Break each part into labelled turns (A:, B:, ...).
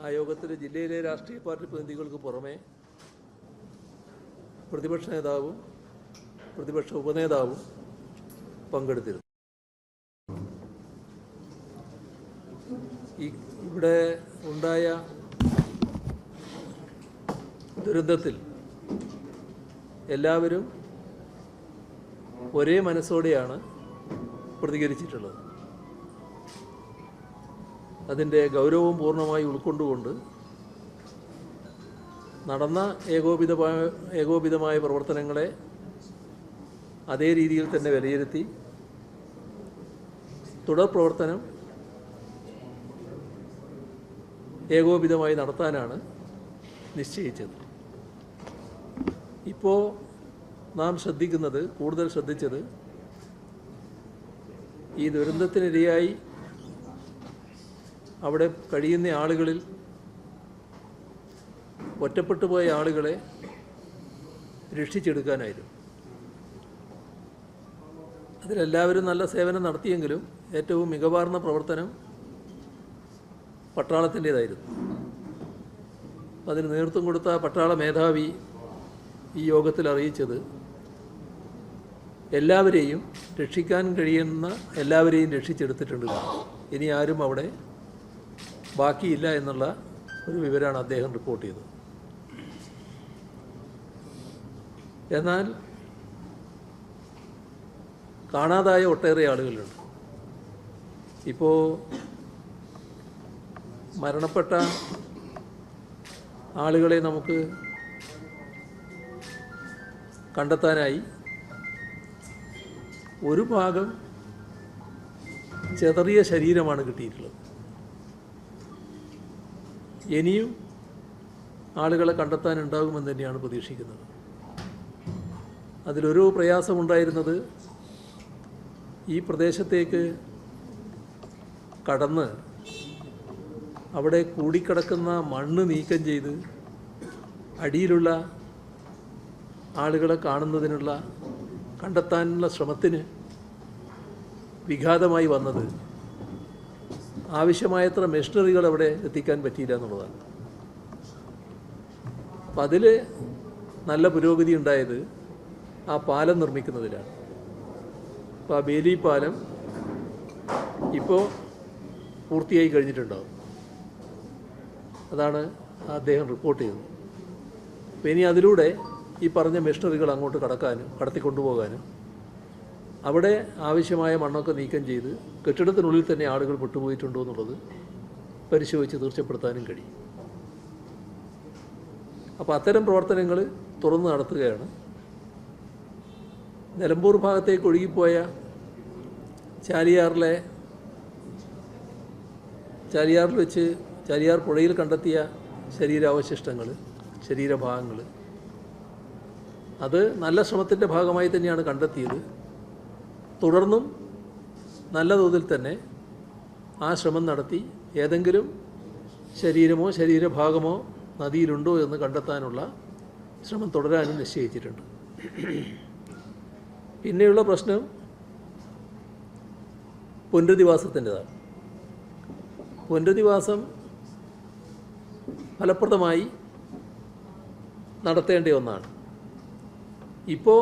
A: ആ യോഗത്തിൽ ജില്ലയിലെ രാഷ്ട്രീയ പാർട്ടി പ്രതിനിധികൾക്ക് പുറമെ പ്രതിപക്ഷ നേതാവും പ്രതിപക്ഷ ഉപനേതാവും പങ്കെടുത്തിരുന്നു. ഇവിടെ ഉണ്ടായ ദുരന്തത്തിൽ എല്ലാവരും ഒരേ മനസ്സോടെയാണ് പ്രതികരിച്ചിട്ടുള്ളത്. അതിൻ്റെ ഗൗരവം പൂർണ്ണമായി ഉൾക്കൊണ്ടുകൊണ്ട് നടന്ന ഏകോപിതമായ പ്രവർത്തനങ്ങളെ അതേ രീതിയിൽ തന്നെ വിലയിരുത്തി തുടർ പ്രവർത്തനം ഏകോപിതമായി നടത്താനാണ് നിശ്ചയിച്ചത്. ഇപ്പോൾ നാം കൂടുതൽ ശ്രദ്ധിച്ചത് ഈ ദുരന്തത്തിനിരയായി അവിടെ കഴിയുന്ന ആളുകളിൽ ഒറ്റപ്പെട്ടു പോയ ആളുകളെ രക്ഷിച്ചെടുക്കാനായിരുന്നു. അതിലെല്ലാവരും നല്ല സേവനം നടത്തിയെങ്കിലും ഏറ്റവും മികവാർന്ന പ്രവർത്തനം പട്ടാളത്തിൻ്റേതായിരുന്നു. അതിന് നേതൃത്വം കൊടുത്ത പട്ടാള മേധാവി ഈ യോഗത്തിൽ അറിയിച്ചത് എല്ലാവരെയും രക്ഷിക്കാൻ കഴിയുന്ന എല്ലാവരെയും രക്ഷിച്ചെടുത്തിട്ടുണ്ട്, ഇനി ആരും അവിടെ ബാക്കിയില്ല എന്നുള്ള ഒരു വിവരമാണ് അദ്ദേഹം റിപ്പോർട്ട് ചെയ്തത്. എന്നാൽ കാണാതായ ഒട്ടേറെ ആളുകളുണ്ട്. ഇപ്പോൾ മരണപ്പെട്ട ആളുകളെ നമുക്ക് കണ്ടെത്താനായി ഒരു ഭാഗം ചെതറിയ ശരീരമാണ് കിട്ടിയിട്ടുള്ളത്. ഇനിയും ആളുകളെ കണ്ടെത്താനുണ്ടാകുമെന്ന് തന്നെയാണ് പ്രതീക്ഷിക്കുന്നത്. അതിലൊരു പ്രയാസമുണ്ടായിരുന്നത് ഈ പ്രദേശത്തേക്ക് കടന്ന് അവിടെ കൂടിക്കിടക്കുന്ന മണ്ണ് നീക്കം ചെയ്ത് അടിയിലുള്ള ആളുകളെ കണ്ടെത്താനുള്ള ശ്രമത്തിന് വിഘാതമായി വന്നത് ആവശ്യമായത്ര മെഷീനറികൾ അവിടെ എത്തിക്കാൻ പറ്റിയില്ല എന്നുള്ളതാണ്. അപ്പം അതിൽ നല്ല പുരോഗതി ഉണ്ടായത് ആ പാലം നിർമ്മിക്കുന്നതിലാണ്. അപ്പോൾ ആ ബേലി പാലം ഇപ്പോൾ പൂർത്തിയായി കഴിഞ്ഞിട്ടുണ്ടാകും. അതാണ് അദ്ദേഹം റിപ്പോർട്ട് ചെയ്തത്. അപ്പോൾ ഇനി അതിലൂടെ ഈ പറഞ്ഞ മെഷീനറികൾ അങ്ങോട്ട് കടത്തിക്കൊണ്ടുപോകാനും അവിടെ ആവശ്യമായ മണ്ണൊക്കെ നീക്കം ചെയ്ത് കെട്ടിടത്തിനുള്ളിൽ തന്നെ ആളുകൾ പെട്ടുപോയിട്ടുണ്ടോ എന്നുള്ളത് പരിശോധിച്ച് തീർച്ചപ്പെടുത്താനും കഴിയും. അപ്പോൾ അത്തരം പ്രവർത്തനങ്ങൾ തുറന്ന് നടത്തുകയാണ്. നിലമ്പൂർ ഭാഗത്തേക്ക് ഒഴുകിപ്പോയ ചാലിയാറിൽ വെച്ച് ചാലിയാർ പുഴയിൽ കണ്ടെത്തിയ ശരീരഭാഗങ്ങൾ അത് നല്ല ശ്രമത്തിൻ്റെ ഭാഗമായി തന്നെയാണ് കണ്ടെത്തിയത്. തുടർന്നും നല്ല തോതിൽ തന്നെ ആ ശ്രമം നടത്തി ഏതെങ്കിലും ശരീരമോ ശരീരഭാഗമോ നദിയിലുണ്ടോ എന്ന് കണ്ടെത്താനുള്ള ശ്രമം തുടരാനും നിശ്ചയിച്ചിട്ടുണ്ട്. പിന്നെയുള്ള പ്രശ്നം പുനരധിവാസത്തിൻ്റെതാണ്. പുനരധിവാസം ഫലപ്രദമായി നടത്തേണ്ട ഒന്നാണ്. ഇപ്പോൾ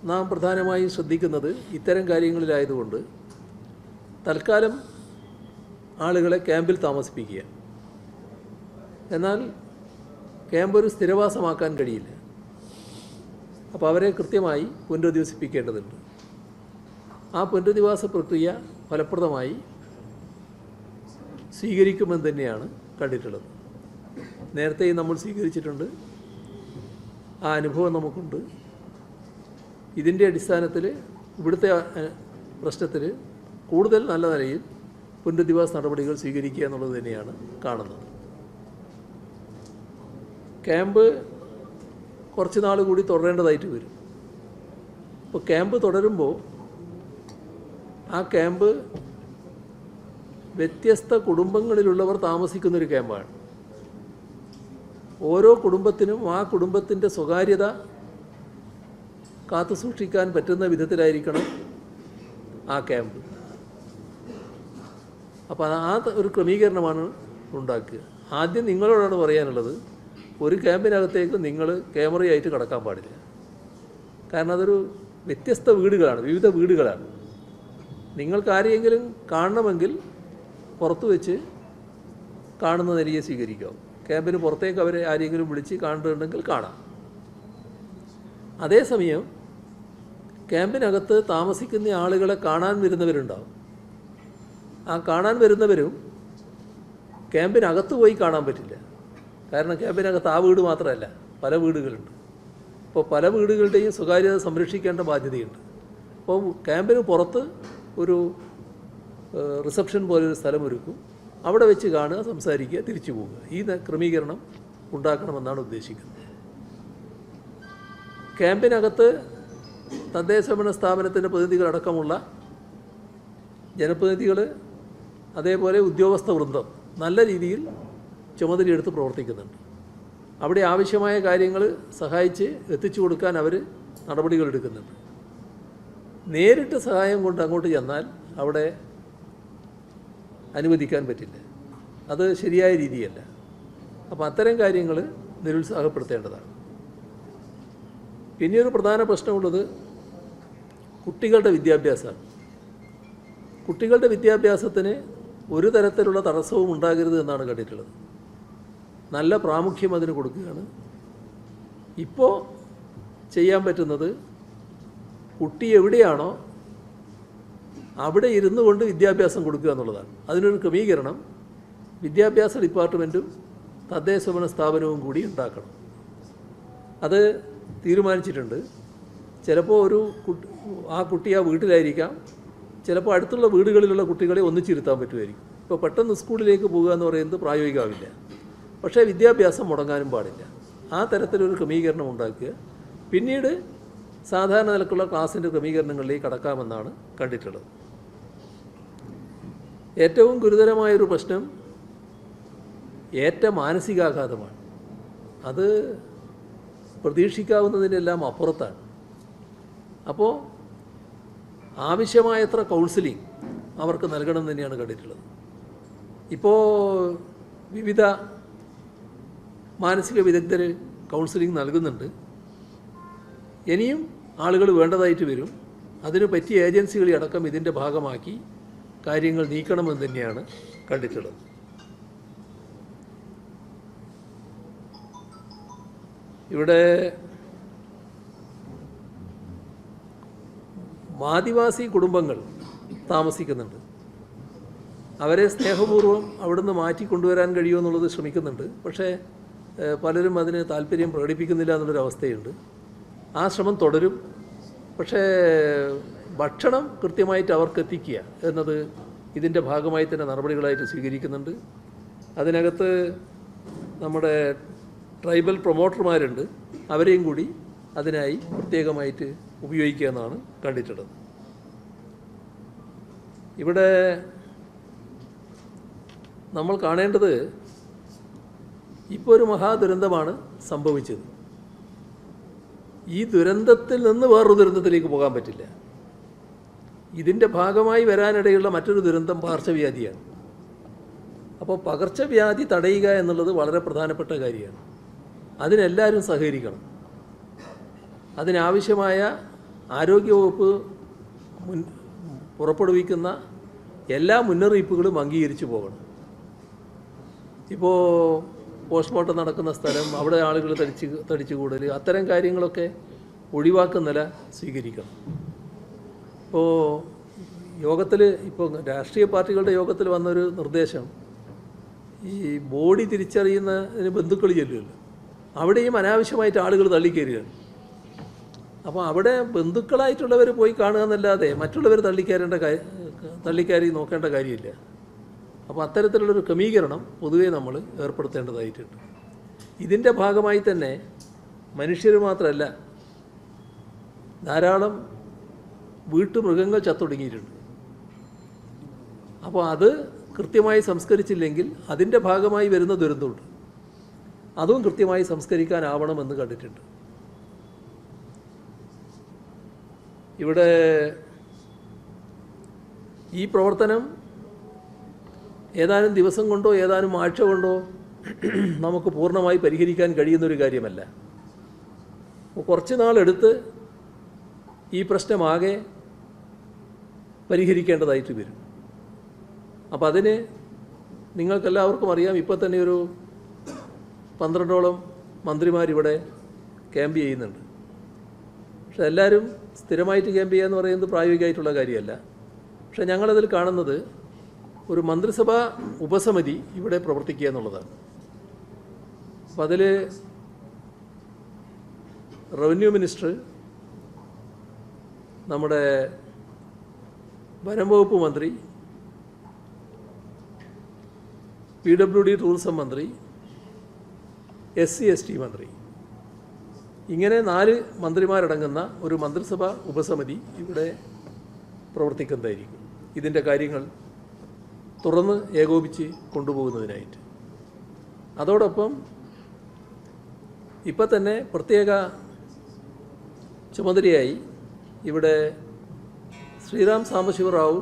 A: നാം പ്രധാനമായും ശ്രദ്ധിക്കുന്നത് ഇത്തരം കാര്യങ്ങളിലായതുകൊണ്ട് തൽക്കാലം ആളുകളെ ക്യാമ്പിൽ താമസിപ്പിക്കുക. എന്നാൽ ക്യാമ്പ് ഒരു സ്ഥിരവാസമാക്കാൻ കഴിയില്ല. അപ്പോൾ അവരെ കൃത്യമായി പുനരധിവസിപ്പിക്കേണ്ടതുണ്ട്. ആ പുനരധിവാസ പ്രക്രിയ ഫലപ്രദമായി സ്വീകരിക്കുമെന്ന് തന്നെയാണ് കണ്ടിട്ടുള്ളത്. നേരത്തെയും നമ്മൾ സ്വീകരിച്ചിട്ടുണ്ട്. ആ അനുഭവം നമുക്കുണ്ട്. ഇതിൻ്റെ അടിസ്ഥാനത്തിൽ ഇവിടുത്തെ പ്രശ്നത്തിൽ കൂടുതൽ നല്ല നിലയിൽ പുനരധിവാസ നടപടികൾ സ്വീകരിക്കുക എന്നുള്ളത് തന്നെയാണ് കാണുന്നത്. ക്യാമ്പ് കുറച്ച് നാൾ കൂടി തുടരേണ്ടതായിട്ട് വരും. അപ്പോൾ ക്യാമ്പ് തുടരുമ്പോൾ ആ ക്യാമ്പ് വ്യത്യസ്ത കുടുംബങ്ങളിലുള്ളവർ താമസിക്കുന്നൊരു ക്യാമ്പാണ്. ഓരോ കുടുംബത്തിനും ആ കുടുംബത്തിൻ്റെ സ്വകാര്യത കാത്തുസൂക്ഷിക്കാൻ പറ്റുന്ന വിധത്തിലായിരിക്കണം ആ ക്യാമ്പ്. അപ്പോൾ ആ ഒരു ക്രമീകരണമാണ് ഉണ്ടാക്കുക. ആദ്യം നിങ്ങളോടാണ് പറയാനുള്ളത്, ഒരു ക്യാമ്പിനകത്തേക്ക് നിങ്ങൾ ക്യാമറയായിട്ട് കടക്കാൻ പാടില്ല. കാരണം അതൊരു വ്യത്യസ്ത വീടുകളാണ്, വിവിധ വീടുകളാണ്. നിങ്ങൾക്ക് ആരെയെങ്കിലും കാണണമെങ്കിൽ പുറത്ത് വെച്ച് കാണുന്ന നിലയെ സ്വീകരിക്കാം. ക്യാമ്പിന് പുറത്തേക്ക് അവരെ ആരെങ്കിലും വിളിച്ച് കാണുന്നുണ്ടെങ്കിൽ കാണാം. അതേസമയം ക്യാമ്പിനകത്ത് താമസിക്കുന്ന ആളുകളെ കാണാൻ വരുന്നവരുണ്ടാവും. ആ കാണാൻ വരുന്നവരും ക്യാമ്പിനകത്ത് പോയി കാണാൻ പറ്റില്ല. കാരണം ക്യാമ്പിനകത്ത് ആ വീട് മാത്രമല്ല, പല വീടുകളുണ്ട്. അപ്പോൾ പല വീടുകളുടെയും സ്വകാര്യത സംരക്ഷിക്കേണ്ട ബാധ്യതയുണ്ട്. അപ്പോൾ ക്യാമ്പിന് പുറത്ത് ഒരു റിസപ്ഷൻ പോലൊരു സ്ഥലം ഒരുക്കും. അവിടെ വെച്ച് കാണുക, സംസാരിക്കുക, തിരിച്ചു പോവുക. ഈ ക്രമീകരണം ഉണ്ടാക്കണമെന്നാണ് ഉദ്ദേശിക്കുന്നത്. ക്യാമ്പിനകത്ത് തദ്ദേശഭരണ സ്ഥാപനത്തിൻ്റെ പ്രതിനിധികളടക്കമുള്ള ജനപ്രതിനിധികൾ, അതേപോലെ ഉദ്യോഗസ്ഥ വൃന്ദം നല്ല രീതിയിൽ ചുമതലയെടുത്ത് പ്രവർത്തിക്കുന്നുണ്ട്. അവിടെ ആവശ്യമായ കാര്യങ്ങൾ സഹായിച്ച് എത്തിച്ചു കൊടുക്കാൻ അവർ നടപടികൾ എടുക്കുന്നുണ്ട്. നേരിട്ട് സഹായം കൊണ്ട് അങ്ങോട്ട് ചെന്നാൽ അവിടെ അനുവദിക്കാൻ പറ്റില്ല. അത് ശരിയായ രീതിയല്ല. അപ്പോൾ അത്തരം കാര്യങ്ങൾ നിരുത്സാഹപ്പെടുത്തേണ്ടതാണ്. പിന്നെയൊരു പ്രധാന പ്രശ്നമുള്ളത് കുട്ടികളുടെ വിദ്യാഭ്യാസമാണ്. കുട്ടികളുടെ വിദ്യാഭ്യാസത്തിന് ഒരു തരത്തിലുള്ള തടസ്സവും ഉണ്ടാകരുത് എന്നാണ് കണ്ടിട്ടുള്ളത്. നല്ല പ്രാമുഖ്യം അതിന് കൊടുക്കുകയാണ്. ഇപ്പോൾ ചെയ്യാൻ പറ്റുന്നത്, കുട്ടി എവിടെയാണോ അവിടെ ഇരുന്നു കൊണ്ട് വിദ്യാഭ്യാസം കൊടുക്കുക എന്നുള്ളതാണ്. അതിനൊരു ക്രമീകരണം വിദ്യാഭ്യാസ ഡിപ്പാർട്ട്മെൻറ്റും തദ്ദേശഭരണ സ്ഥാപനവും കൂടി ഉണ്ടാക്കണം. അത് തീരുമാനിച്ചിട്ടുണ്ട്. ചിലപ്പോൾ ആ കുട്ടി ആ വീട്ടിലായിരിക്കാം, ചിലപ്പോൾ അടുത്തുള്ള വീടുകളിലുള്ള കുട്ടികളെ ഒന്നിച്ചിരുത്താൻ പറ്റുമായിരിക്കും. ഇപ്പോൾ പെട്ടെന്ന് സ്കൂളിലേക്ക് പോകുക എന്ന് പറയുന്നത് പ്രായോഗികമാവില്ല. പക്ഷേ വിദ്യാഭ്യാസം മുടങ്ങാനും പാടില്ല. ആ തരത്തിലൊരു ക്രമീകരണം ഉണ്ടാക്കുക. പിന്നീട് സാധാരണ നിലക്കുള്ള ക്ലാസ്സിൻ്റെ ക്രമീകരണങ്ങളിലേക്ക് കടക്കാമെന്നാണ് കണ്ടിട്ടുള്ളത്. ഏറ്റവും ഗുരുതരമായൊരു പ്രശ്നം ഏറ്റ മാനസികാഘാതമാണ്. അത് പ്രതീക്ഷിക്കാവുന്നതിനെല്ലാം അപ്പുറത്താണ്. അപ്പോൾ ആവശ്യമായത്ര കൗൺസിലിംഗ് അവർക്ക് നൽകണം തന്നെയാണ് കണ്ടിട്ടുള്ളത്. ഇപ്പോൾ വിവിധ മാനസിക വിദഗ്ധർ കൗൺസിലിംഗ് നൽകുന്നുണ്ട്. ഇനിയും ആളുകൾ വേണ്ടതായിട്ട് വരും. അതിന് പറ്റിയ ഏജൻസികളെ അടക്കം ഇതിൻ്റെ ഭാഗമാക്കി കാര്യങ്ങൾ നീക്കണമെന്ന് തന്നെയാണ് കണ്ടിട്ടുള്ളത്. ഇവിടെ ആദിവാസി കുടുംബങ്ങൾ താമസിക്കുന്നുണ്ട്. അവരെ സ്നേഹപൂർവ്വം അവിടുന്ന് മാറ്റിക്കൊണ്ടുവരാൻ കഴിയുമെന്നുള്ളത് ശ്രമിക്കുന്നുണ്ട്. പക്ഷേ പലരും അതിന് താല്പര്യം പ്രകടിപ്പിക്കുന്നില്ല എന്നുള്ളൊരവസ്ഥയുണ്ട്. ആ ശ്രമം തുടരും. പക്ഷേ ഭക്ഷണം കൃത്യമായിട്ട് അവർക്ക് എത്തിക്കുക എന്നത് ഇതിൻ്റെ ഭാഗമായി തന്നെ നടപടികളായിട്ട് സ്വീകരിക്കുന്നുണ്ട്. അതിനകത്ത് നമ്മുടെ ട്രൈബൽ പ്രൊമോട്ടർമാരുണ്ട്. അവരെയും കൂടി അതിനായി പ്രത്യേകമായിട്ട് ഉപയോഗിക്കുക എന്നാണ് കണ്ടിട്ടുള്ളത്. ഇവിടെ നമ്മൾ കാണേണ്ടത്, ഇപ്പോൾ ഒരു മഹാദുരന്തമാണ് സംഭവിച്ചത്. ഈ ദുരന്തത്തിൽ നിന്ന് വേറൊരു ദുരന്തത്തിലേക്ക് പോകാൻ പറ്റില്ല. ഇതിൻ്റെ ഭാഗമായി വരാനിടയുള്ള മറ്റൊരു ദുരന്തം പകർച്ചവ്യാധിയാണ്. അപ്പോൾ പകർച്ചവ്യാധി തടയുക എന്നുള്ളത് വളരെ പ്രധാനപ്പെട്ട കാര്യമാണ്. അതിനെല്ലാവരും സഹകരിക്കണം. അതിനാവശ്യമായ ആരോഗ്യവകുപ്പ് പുറപ്പെടുവിക്കുന്ന എല്ലാ മുന്നറിയിപ്പുകളും അംഗീകരിച്ചു പോകണം. ഇപ്പോൾ പോസ്റ്റ്മോർട്ടം നടക്കുന്ന സ്ഥലം, അവിടെ ആളുകൾ തടിച്ചുകൂടൽ, അത്തരം കാര്യങ്ങളൊക്കെ ഒഴിവാക്കുന്ന നില സ്വീകരിക്കണം. ഇപ്പോൾ യോഗത്തിൽ, ഇപ്പോൾ രാഷ്ട്രീയ പാർട്ടികളുടെ യോഗത്തിൽ വന്നൊരു നിർദ്ദേശം, ഈ ബോഡി തിരിച്ചറിയുന്നതിന് ബന്ധുക്കൾ ചെല്ലുമല്ലോ, അവിടെയും അനാവശ്യമായിട്ട് ആളുകൾ തള്ളിക്കയറുകയാണ്. അപ്പോൾ അവിടെ ബന്ധുക്കളായിട്ടുള്ളവർ പോയി കാണുക എന്നല്ലാതെ മറ്റുള്ളവർ തള്ളിക്കയറി നോക്കേണ്ട കാര്യമില്ല. അപ്പോൾ അത്തരത്തിലുള്ളൊരു ക്രമീകരണം പൊതുവെ നമ്മൾ ഏർപ്പെടുത്തേണ്ടതായിട്ടുണ്ട്. ഇതിൻ്റെ ഭാഗമായി തന്നെ മനുഷ്യർ മാത്രമല്ല, ധാരാളം വീട്ടുമൃഗങ്ങൾ ചത്തൊടുങ്ങിയിട്ടുണ്ട്. അപ്പോൾ അത് കൃത്യമായി സംസ്കരിച്ചില്ലെങ്കിൽ അതിൻ്റെ ഭാഗമായി വരുന്ന ദുരന്തമുണ്ട്. അതും കൃത്യമായി സംസ്കരിക്കാനാവണമെന്ന് കണ്ടിട്ടുണ്ട്. ഇവിടെ ഈ പ്രവർത്തനം ഏതാനും ദിവസം കൊണ്ടോ ഏതാനും ആഴ്ച കൊണ്ടോ നമുക്ക് പൂർണ്ണമായി പരിഹരിക്കാൻ കഴിയുന്നൊരു കാര്യമല്ല. കുറച്ച് നാളെടുത്ത് ഈ പ്രശ്നമാകെ പരിഹരിക്കേണ്ടതായിട്ട് വരും. അപ്പം അതിന് നിങ്ങൾക്കെല്ലാവർക്കും അറിയാം, ഇപ്പോൾ തന്നെ ഒരു 12ഓളം മന്ത്രിമാരിവിടെ ക്യാമ്പ് ചെയ്യുന്നുണ്ട്. പക്ഷെ എല്ലാവരും സ്ഥിരമായിട്ട് ക്യാമ്പ് ചെയ്യുക എന്ന് പറയുന്നത് പ്രായോഗികമായിട്ടുള്ള കാര്യമല്ല. പക്ഷേ ഞങ്ങളതിൽ കാണുന്നത് ഒരു മന്ത്രിസഭാ ഉപസമിതി ഇവിടെ പ്രവർത്തിക്കുക എന്നുള്ളതാണ്. അപ്പം അതിൽ റവന്യൂ മിനിസ്റ്റർ, നമ്മുടെ വനം വകുപ്പ് മന്ത്രി, PWD ടൂറിസം മന്ത്രി, SC/ST മന്ത്രി, ഇങ്ങനെ 4 മന്ത്രിമാരടങ്ങുന്ന ഒരു മന്ത്രിസഭാ ഉപസമിതി ഇവിടെ പ്രവർത്തിക്കുന്നതായിരിക്കും ഇതിൻ്റെ കാര്യങ്ങൾ തുറന്ന് ഏകോപിച്ച് കൊണ്ടുപോകുന്നതിനായിട്ട്. അതോടൊപ്പം ഇപ്പം തന്നെ പ്രത്യേക ചുമതലയായി ഇവിടെ ശ്രീറാം സാംബശിവറാവു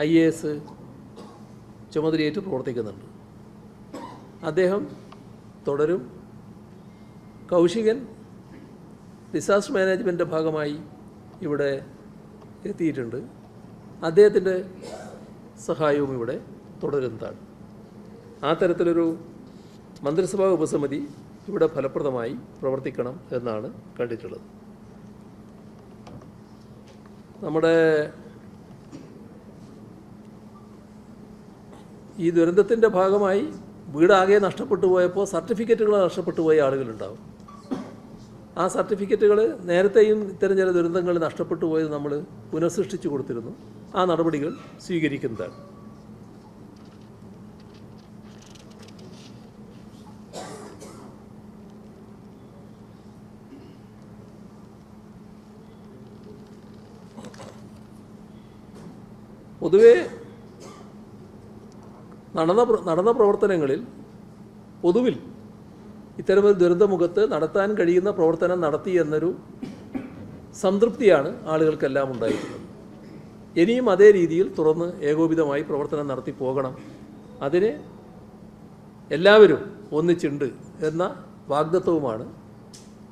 A: IAS ചുമതലയേറ്റ് പ്രവർത്തിക്കുന്നുണ്ട്. അദ്ദേഹം തുടരും. കൗശികൻ ഡിസാസ്റ്റർ മാനേജ്മെൻറ്റിൻ്റെ ഭാഗമായി ഇവിടെ എത്തിയിട്ടുണ്ട്. അദ്ദേഹത്തിൻ്റെ സഹായവും ഇവിടെ തുടരുന്നതാണ്. ആ തരത്തിലൊരു മന്ത്രിസഭാ ഉപസമിതി ഇവിടെ ഫലപ്രദമായി പ്രവർത്തിക്കണം എന്നാണ് കണ്ടിട്ടുള്ളത്. നമ്മുടെ ഈ ദുരന്തത്തിൻ്റെ ഭാഗമായി വീടാകെ നഷ്ടപ്പെട്ടു പോയപ്പോൾ സർട്ടിഫിക്കറ്റുകൾ നഷ്ടപ്പെട്ടു പോയ ആളുകളുണ്ടാവും. ആ സർട്ടിഫിക്കറ്റുകൾ നേരത്തെയും ഇത്തരം ചില ദുരന്തങ്ങൾ നഷ്ടപ്പെട്ടു പോയത് നമ്മൾ പുനഃസൃഷ്ടിച്ചു കൊടുത്തിരുന്നു. ആ നടപടികൾ സ്വീകരിക്കുന്നതാണ്. പൊതുവെ നടന്ന പ്രവർത്തനങ്ങളിൽ പൊതുവിൽ ഇത്തരമൊരു ദുരന്തമുഖത്ത് നടത്താൻ കഴിയുന്ന പ്രവർത്തനം നടത്തി എന്നൊരു സംതൃപ്തിയാണ് ആളുകൾക്കെല്ലാം ഉണ്ടായിട്ടുള്ളത്. ഇനിയും അതേ രീതിയിൽ തുറന്ന് ഏകോപിതമായി പ്രവർത്തനം നടത്തി പോകണം. അതിന് എല്ലാവരും ഒന്നിച്ചുണ്ട് എന്ന വാഗ്ദത്വവുമാണ്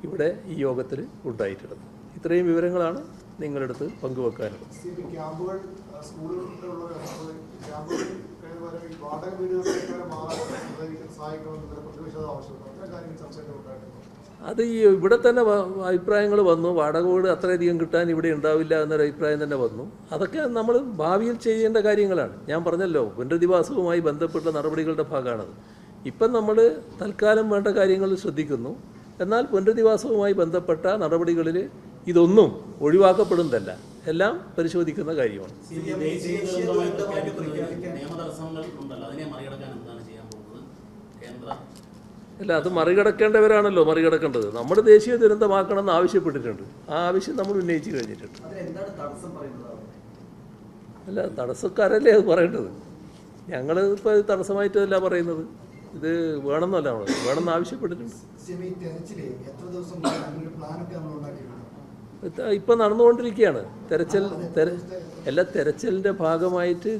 A: ഇവിടെ ഈ യോഗത്തിൽ ഉണ്ടായിട്ടുള്ളത്. ഇത്രയും വിവരങ്ങളാണ് നിങ്ങളെടുത്ത് പങ്കുവെക്കാനുള്ളത്. അത് ഈ ഇവിടെ തന്നെ അഭിപ്രായങ്ങൾ വന്നു. വാടക വീട് അത്രയധികം കിട്ടാൻ ഇവിടെ ഉണ്ടാവില്ല എന്നൊരു അഭിപ്രായം തന്നെ വന്നു. അതൊക്കെ നമ്മൾ ഭാവിയിൽ ചെയ്യേണ്ട കാര്യങ്ങളാണ്. ഞാൻ പറഞ്ഞല്ലോ, പുനരധിവാസവുമായി ബന്ധപ്പെട്ട നടപടികളുടെ ഭാഗമാണത്. ഇപ്പം നമ്മൾ തൽക്കാലം വേണ്ട കാര്യങ്ങൾ ശ്രദ്ധിക്കുന്നു. എന്നാൽ പുനരധിവാസവുമായി ബന്ധപ്പെട്ട നടപടികളിൽ ഇതൊന്നും ഒഴിവാക്കപ്പെടുന്നതല്ല, എല്ലാം പരിശോധിക്കുന്ന കാര്യമാണ്. അല്ല, അത് മറികടക്കേണ്ടവരാണല്ലോ മറികടക്കേണ്ടത്. നമ്മൾ ദേശീയ ദുരന്തമാക്കണമെന്ന് ആവശ്യപ്പെട്ടിട്ടുണ്ട്. ആ ആവശ്യം നമ്മൾ ഉന്നയിച്ചു കഴിഞ്ഞിട്ടുണ്ട്. അല്ല, തടസ്സക്കാരല്ലേ അത് പറയേണ്ടത്. ഞങ്ങൾ ഇപ്പോൾ തടസ്സമായിട്ടല്ല പറയുന്നത്. ഇത് വേണമെന്നല്ല, നമ്മൾ വേണമെന്ന് ആവശ്യപ്പെട്ടിട്ടുണ്ട്. ഇപ്പം നടന്നുകൊണ്ടിരിക്കുകയാണ് തെരച്ചിലിൻ്റെ ഭാഗമായിട്ട്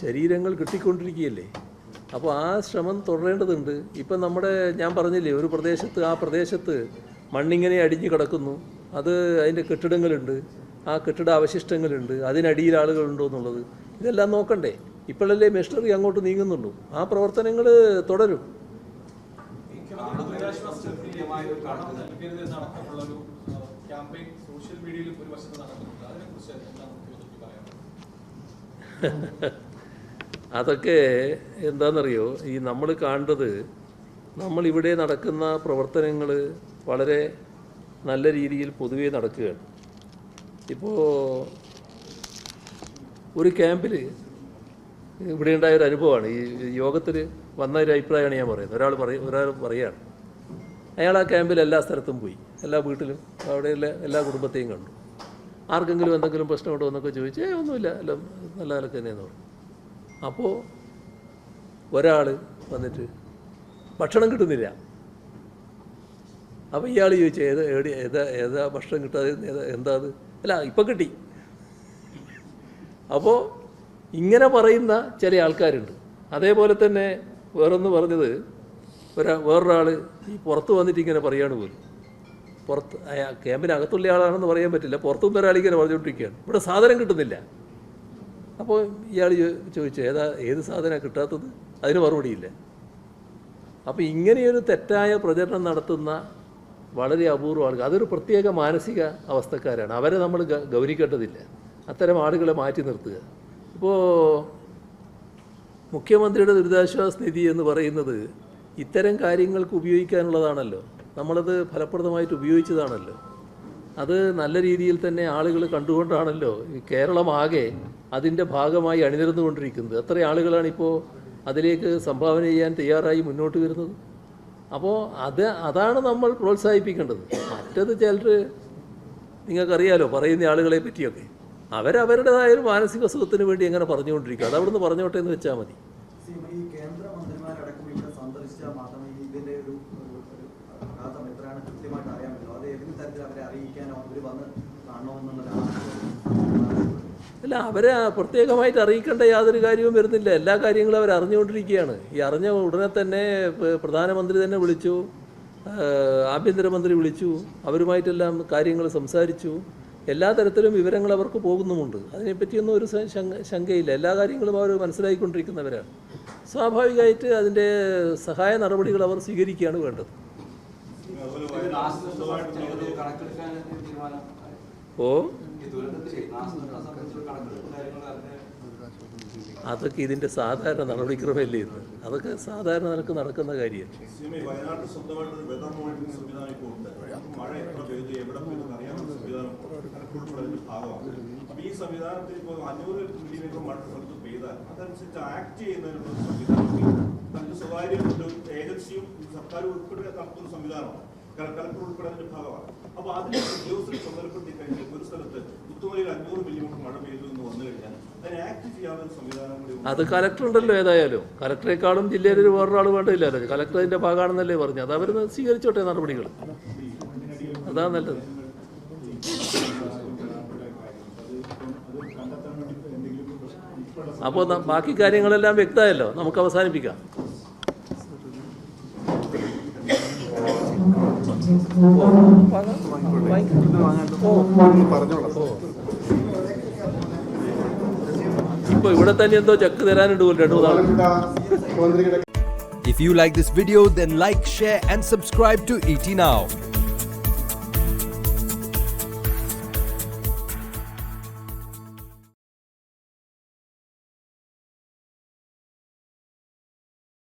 A: ശരീരങ്ങൾ കിട്ടിക്കൊണ്ടിരിക്കുകയല്ലേ. അപ്പോൾ ആ ശ്രമം തുടരേണ്ടതുണ്ട്. ഇപ്പം ഞാൻ പറഞ്ഞില്ലേ, ഒരു പ്രദേശത്ത്, ആ പ്രദേശത്ത് മണ്ണിങ്ങനെ അടിഞ്ഞു കിടക്കുന്നു. അത് അതിൻ്റെ കെട്ടിടങ്ങളുണ്ട്, ആ കെട്ടിട അവശിഷ്ടങ്ങളുണ്ട്, അതിനടിയിൽ ആളുകളുണ്ടോ എന്നുള്ളത് ഇതെല്ലാം നോക്കണ്ടേ. ഇപ്പോഴല്ലേ മെഷീനറി അങ്ങോട്ട് നീങ്ങുന്നുള്ളൂ. ആ പ്രവർത്തനങ്ങൾ തുടരും. അതൊക്കെ എന്താണെന്നറിയോ, ഈ നമ്മൾ കാണേണ്ടത്, നമ്മളിവിടെ നടക്കുന്ന പ്രവർത്തനങ്ങൾ വളരെ നല്ല രീതിയിൽ പൊതുവേ നടക്കുകയാണ്. ഇപ്പോൾ ഒരു ക്യാമ്പിൽ ഇവിടെ ഉണ്ടായൊരു അനുഭവമാണ്. ഈ യോഗത്തിൽ വന്ന ഒരു അഭിപ്രായമാണ് ഞാൻ പറയുന്നത്. ഒരാൾ പറയുകയാണ്, അയാൾ ആ ക്യാമ്പിൽ എല്ലാ സ്ഥലത്തും പോയി, എല്ലാ വീട്ടിലും അവിടെയുള്ള എല്ലാ കുടുംബത്തെയും കണ്ടു. ആർക്കെങ്കിലും എന്തെങ്കിലും പ്രശ്നമുണ്ടോ എന്നൊക്കെ ചോദിച്ചാൽ ഒന്നുമില്ല, എല്ലാം നല്ല നിലക്ക് തന്നെയെന്ന് പറഞ്ഞു. അപ്പോൾ ഒരാൾ വന്നിട്ട് ഭക്ഷണം കിട്ടുന്നില്ല. അപ്പോൾ ഇയാൾ ചോദിച്ചു, ഏതാ ഭക്ഷണം കിട്ടാതെ എന്താ അത്? അല്ല, ഇപ്പം കിട്ടി. അപ്പോൾ ഇങ്ങനെ പറയുന്ന ചില ആൾക്കാരുണ്ട്. അതേപോലെ തന്നെ വേറൊന്ന് പറഞ്ഞത് വേറൊരാൾ ഈ പുറത്ത് വന്നിട്ട് ഇങ്ങനെ പറയാണ് പോലും, പുറത്ത് ക്യാമ്പിനകത്തുള്ള ആളാണെന്ന് പറയാൻ പറ്റില്ല, പുറത്തുനിന്ന് ഒരാളിങ്ങനെ പറഞ്ഞുകൊണ്ടിരിക്കുകയാണ് ഇവിടെ സാധനം കിട്ടുന്നില്ല. അപ്പോൾ ഇയാൾ ചോദിച്ചു ഏത് സാധനമാണ് കിട്ടാത്തത്, അതിന് മറുപടിയില്ല. അപ്പോൾ ഇങ്ങനെയൊരു തെറ്റായ പ്രചരണം നടത്തുന്ന വളരെ അപൂർവ ആളുകൾ, അതൊരു പ്രത്യേക മാനസിക അവസ്ഥക്കാരാണ്, അവരെ നമ്മൾ ഗൗനിക്കേണ്ടതില്ല. അത്തരം ആളുകളെ മാറ്റി നിർത്തുക. ഇപ്പോൾ മുഖ്യമന്ത്രിയുടെ ദുരിതാശ്വാസ നിധി എന്ന് പറയുന്നത് ഇത്തരം കാര്യങ്ങൾക്ക് ഉപയോഗിക്കാനുള്ളതാണല്ലോ, നമ്മളത് ഫലപ്രദമായിട്ട് ഉപയോഗിച്ചതാണല്ലോ. അത് നല്ല രീതിയിൽ തന്നെ ആളുകൾ കണ്ടുകൊണ്ടാണല്ലോ കേരളമാകെ അതിൻ്റെ ഭാഗമായി അണിനിരന്നുകൊണ്ടിരിക്കുന്നത്. എത്ര ആളുകളാണിപ്പോൾ അതിലേക്ക് സംഭാവന ചെയ്യാൻ തയ്യാറായി മുന്നോട്ട് വരുന്നത്. അപ്പോൾ അതാണ് നമ്മൾ പ്രോത്സാഹിപ്പിക്കേണ്ടത്. മറ്റത് ചിലർ നിങ്ങൾക്കറിയാലോ പറയുന്ന ആളുകളെ പറ്റിയൊക്കെ അവരവരുടേതായ ഒരു മാനസിക സുഖത്തിന് വേണ്ടി എങ്ങനെ പറഞ്ഞുകൊണ്ടിരിക്കുക, അത് അവിടുന്ന് പറഞ്ഞോട്ടെ എന്ന് വെച്ചാൽ മതി. അല്ല, അവരെ പ്രത്യേകമായിട്ട് അറിയിക്കേണ്ട യാതൊരു കാര്യവും വരുന്നില്ല. എല്ലാ കാര്യങ്ങളും അവർ അറിഞ്ഞുകൊണ്ടിരിക്കുകയാണ്. ഈ അറിഞ്ഞ ഉടനെ തന്നെ പ്രധാനമന്ത്രി തന്നെ വിളിച്ചു, ആഭ്യന്തരമന്ത്രി വിളിച്ചു, അവരുമായിട്ടെല്ലാം കാര്യങ്ങൾ സംസാരിച്ചു. എല്ലാ തരത്തിലും വിവരങ്ങൾ അവർക്ക് പോകുന്നുമുണ്ട്. അതിനെപ്പറ്റിയൊന്നും ഒരു ശങ്കയില്ല. എല്ലാ കാര്യങ്ങളും അവർ മനസ്സിലാക്കിക്കൊണ്ടിരിക്കുന്നവരാണ്. സ്വാഭാവികമായിട്ട് അതിൻ്റെ സഹായ നടപടികൾ അവർ സ്വീകരിക്കുകയാണ് വേണ്ടത്. അതൊക്കെ ഇതിൻ്റെ സാധാരണ നടപടിക്രമല്ലേ ഇത്, അതൊക്കെ സാധാരണ നിനക്ക് നടക്കുന്ന കാര്യമാണ്.
B: ഈ സംവിധാനത്തിൽ ഇപ്പോൾ 500 മില്ലിമീറ്റർ മഴ സ്ഥലത്ത് പെയ്താൽ അതനുസരിച്ച് ആക്ട് ചെയ്യുന്നതിനുള്ള സംവിധാനം സ്വകാര്യ ഏജൻസിയും സർക്കാർ ഉൾപ്പെടെ നടത്തുന്ന സംവിധാനമാണ്. കളക്ടർ ഉൾപ്പെടെ അതിന്റെ ഭാഗമാണ്. അപ്പോൾ അതിന് ഉദ്യോഗസ്ഥരെ ചുമതലപ്പെടുത്തി കഴിഞ്ഞാൽ ഒരു സ്ഥലത്ത് കുത്തുമലയിൽ 500 മില്ലിമീറ്റർ മഴ പെയ്തു എന്ന് വന്നു കഴിഞ്ഞാൽ അതിന് ആക്ട് ചെയ്യാവുന്ന സംവിധാനം കൂടി
A: അത് കലക്ടർ ഉണ്ടല്ലോ. ഏതായാലും കലക്ടറെക്കാളും ജില്ലയിൽ വേറൊരാൾ വേണ്ടില്ലല്ലോ. കലക്ടർ അതിന്റെ ഭാഗമാണെന്നല്ലേ പറഞ്ഞു. അത് അവർ സ്വീകരിച്ചോട്ടെ നടപടികൾ, അതാണ് നല്ലത്. അപ്പോൾ ബാക്കി കാര്യങ്ങളെല്ലാം വ്യക്തമായല്ലോ, നമുക്ക് അവസാനിപ്പിക്കാം. ഇപ്പോൾ ഇവിടെ തന്നെ എന്തോ ചെക്ക് തരാനുണ്ട് 2 നാൾ.
C: If you like this video, then like, share and subscribe to ET Now.